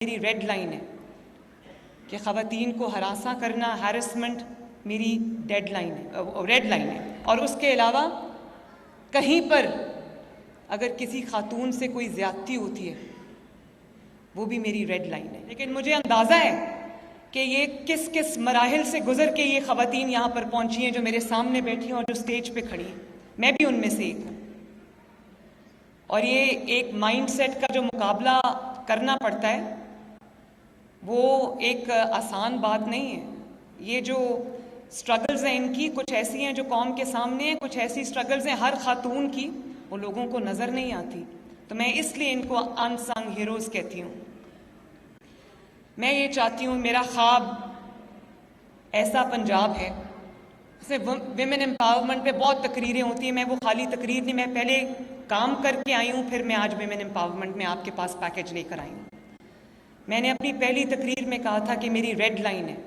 मेरी red line है कि ख़वातीन को हरासा करना, हैरेसमेंट मेरी रेड लाइन है। और उसके अलावा कहीं पर अगर किसी खातून से कोई ज़्यादती होती है वो भी मेरी रेड लाइन है। लेकिन मुझे अंदाज़ा है कि ये किस किस मराहिल से गुजर के ये ख़वातीन यहाँ पर पहुँची हैं जो मेरे सामने बैठी हैं और जो स्टेज पे खड़ी हैं। मैं भी उनमें से एक हूँ। और ये एक माइंडसेट का जो मुकाबला करना पड़ता है वो एक आसान बात नहीं है। ये जो स्ट्रगल्स हैं इनकी कुछ ऐसी हैं जो कौम के सामने हैं, कुछ ऐसी स्ट्रगल्स हैं हर खातून की, वो लोगों को नज़र नहीं आती। तो मैं इसलिए इनको अनसंग हीरोज़ कहती हूँ। मैं ये चाहती हूँ, मेरा ख्वाब ऐसा पंजाब है जैसे विमेन एम्पावरमेंट पे बहुत तकरीरें होती हैं। मैं वो खाली तकरीर नहीं, मैं पहले काम करके आई हूँ, फिर मैं आज विमेन एम्पावरमेंट में आपके पास पैकेज लेकर आई हूँ। मैंने अपनी पहली तकरीर में कहा था कि मेरी रेड लाइन है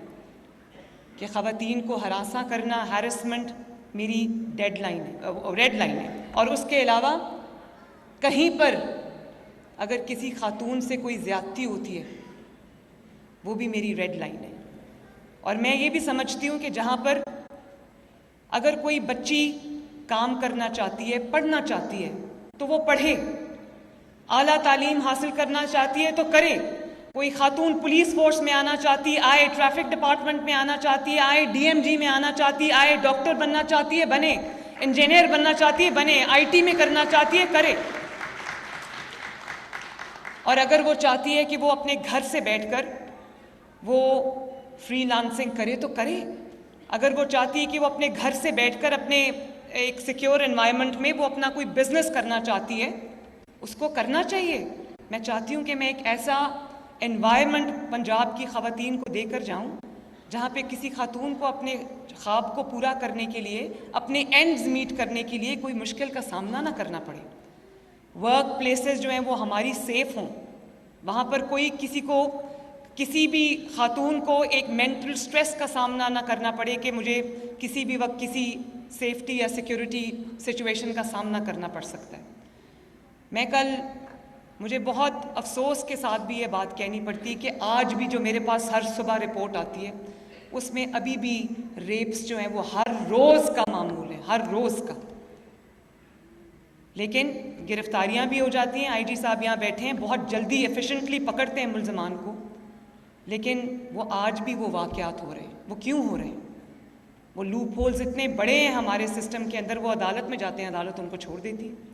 कि ख़वातीन को हरासा करना, हैरेसमेंट मेरी रेड लाइन है। और उसके अलावा कहीं पर अगर किसी खातून से कोई ज़्यादती होती है वो भी मेरी रेड लाइन है। और मैं ये भी समझती हूँ कि जहाँ पर अगर कोई बच्ची काम करना चाहती है, पढ़ना चाहती है तो वो पढ़े, आला तालीम हासिल करना चाहती है तो करे। कोई खातून पुलिस फोर्स में आना चाहती है आए, ट्रैफिक डिपार्टमेंट में आना चाहती है आए, डीएमजी में आना चाहती है आए, डॉक्टर बनना चाहती है बने, इंजीनियर बनना चाहती है बने, आईटी में करना चाहती है करे। और अगर वो चाहती है कि वो अपने घर से बैठकर वो फ्रीलांसिंग करे तो करे। अगर वो चाहती है कि वो अपने घर से बैठकर अपने एक सिक्योर एनवायरनमेंट में वो अपना कोई बिजनेस करना चाहती है, उसको करना चाहिए। मैं चाहती हूँ कि मैं एक ऐसा एनवायरनमेंट पंजाब की ख़वातीन को देकर जाऊँ जहाँ पे किसी खातून को अपने ख्वाब को पूरा करने के लिए, अपने एंड्स मीट करने के लिए कोई मुश्किल का सामना ना करना पड़े। वर्क प्लेसेस जो हैं वो हमारी सेफ़ हों, वहाँ पर कोई किसी भी खातून को एक मेंटल स्ट्रेस का सामना ना करना पड़े कि मुझे किसी भी वक्त किसी सेफ्टी या सिक्योरिटी सिचुएशन का सामना करना पड़ सकता है। मुझे बहुत अफसोस के साथ भी ये बात कहनी पड़ती है कि आज भी जो मेरे पास हर सुबह रिपोर्ट आती है उसमें अभी भी रेप्स जो हैं वो हर रोज़ का मामूल है, हर रोज़ का। लेकिन गिरफ्तारियां भी हो जाती हैं। आईजी साहब यहाँ बैठे हैं, बहुत जल्दी एफिशिएंटली पकड़ते हैं मुल्ज़मान को, लेकिन वो आज भी वो वाक़यात हो रहे हैं। वो क्यों हो रहे हैं? वो लूप होल्स इतने बड़े हैं हमारे सिस्टम के अंदर, वो अदालत में जाते हैं, अदालत उनको छोड़ देती है।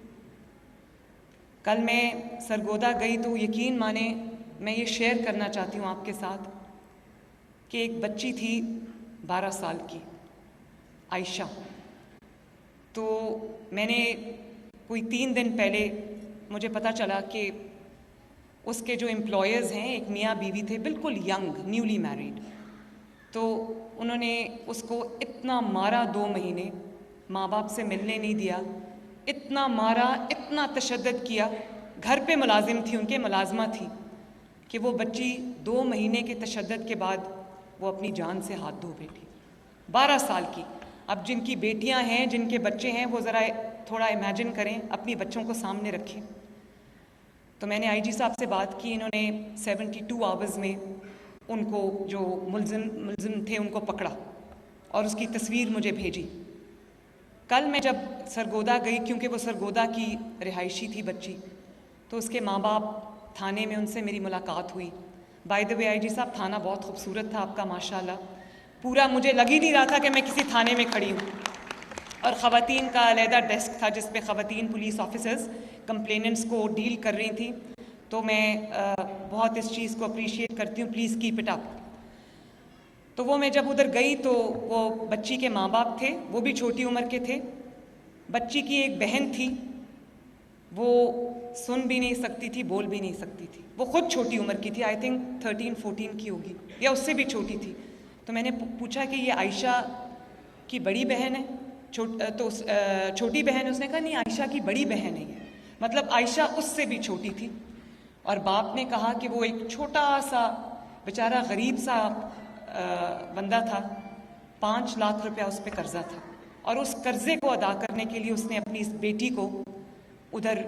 कल मैं सरगोदा गई तो यकीन माने, मैं ये शेयर करना चाहती हूँ आपके साथ कि एक बच्ची थी 12 साल की, आयशा। तो मैंने कोई 3 दिन पहले मुझे पता चला कि उसके जो एम्प्लॉयर्स हैं एक मियाँ बीवी थे, बिल्कुल यंग, न्यूली मैरिड। तो उन्होंने उसको इतना मारा, 2 महीने माँ बाप से मिलने नहीं दिया, इतना मारा, इतना तशद्दुद किया। घर पे मुलाजिम थी, उनके मुलाजमा थी कि वो बच्ची 2 महीने के तशद्दुद के बाद वो अपनी जान से हाथ धो बैठी, 12 साल की। अब जिनकी बेटियां हैं, जिनके बच्चे हैं, वो ज़रा थोड़ा इमेजिन करें, अपनी बच्चों को सामने रखें। तो मैंने आईजी साहब से बात की, इन्होंने 72 आवर्स में उनको, जो मुल्ज़िम थे, उनको पकड़ा और उसकी तस्वीर मुझे भेजी। कल मैं जब सरगोदा गई, क्योंकि वो सरगोदा की रिहायशी थी बच्ची, तो उसके माँ बाप थाने में, उनसे मेरी मुलाकात हुई। बाय द वे आईजी साहब, थाना बहुत खूबसूरत था आपका माशाल्लाह। पूरा मुझे लग ही नहीं रहा था कि मैं किसी थाने में खड़ी हूँ। और ख़वातीन का अलहदा डेस्क था जिस पे ख़वातीन पुलिस ऑफिसर्स कंप्लेनेंट्स को डील कर रही थी। तो मैं बहुत इस चीज़ को अप्रिशिएट करती हूँ, प्लीज़ कीप इट अप। तो वो मैं जब उधर गई तो वो बच्ची के माँ बाप थे, वो भी छोटी उम्र के थे। बच्ची की एक बहन थी, वो सुन भी नहीं सकती थी, बोल भी नहीं सकती थी। वो ख़ुद छोटी उम्र की थी, आई थिंक 13-14 की होगी या उससे भी छोटी थी। तो मैंने पूछा कि ये आयशा की बड़ी बहन है? छोटी बहन है। उसने कहा नहीं, आयशा की बड़ी बहन है ये, मतलब आयशा उससे भी छोटी थी। और बाप ने कहा कि वो एक छोटा सा बेचारा गरीब सा बंदा था, 5 लाख रुपया उस पर कर्जा था, और उस कर्जे को अदा करने के लिए उसने अपनी इस बेटी को उधर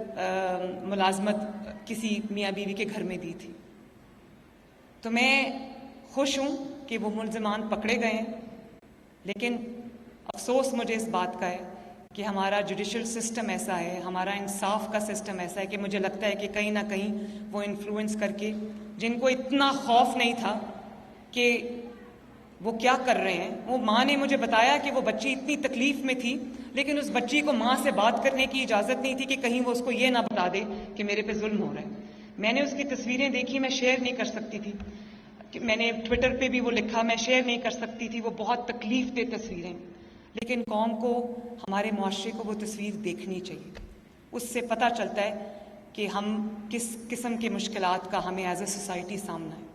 मुलाजमत किसी मियाँ बीवी के घर में दी थी। तो मैं खुश हूँ कि वो मुल्ज़िमान पकड़े गए हैं, लेकिन अफसोस मुझे इस बात का है कि हमारा जुडिशल सिस्टम ऐसा है, हमारा इंसाफ का सिस्टम ऐसा है कि मुझे लगता है कि कहीं ना कहीं वो इन्फ्लुएंस करके, जिनको इतना खौफ नहीं था कि वो क्या कर रहे हैं, वो माँ ने मुझे बताया कि वो बच्ची इतनी तकलीफ़ में थी, लेकिन उस बच्ची को माँ से बात करने की इजाज़त नहीं थी कि कहीं वो उसको ये ना बता दे कि मेरे पे जुल्म हो रहा है। मैंने उसकी तस्वीरें देखी, मैं शेयर नहीं कर सकती थी, कि मैंने ट्विटर पे भी वो लिखा, मैं शेयर नहीं कर सकती थी, वो बहुत तकलीफ़ दे तस्वीरें, लेकिन कौम को, हमारे मुआशरे को वो तस्वीर देखनी चाहिए। उससे पता चलता है कि हम किस किस्म की मुश्किलात का हमें एज ए सोसाइटी सामना है।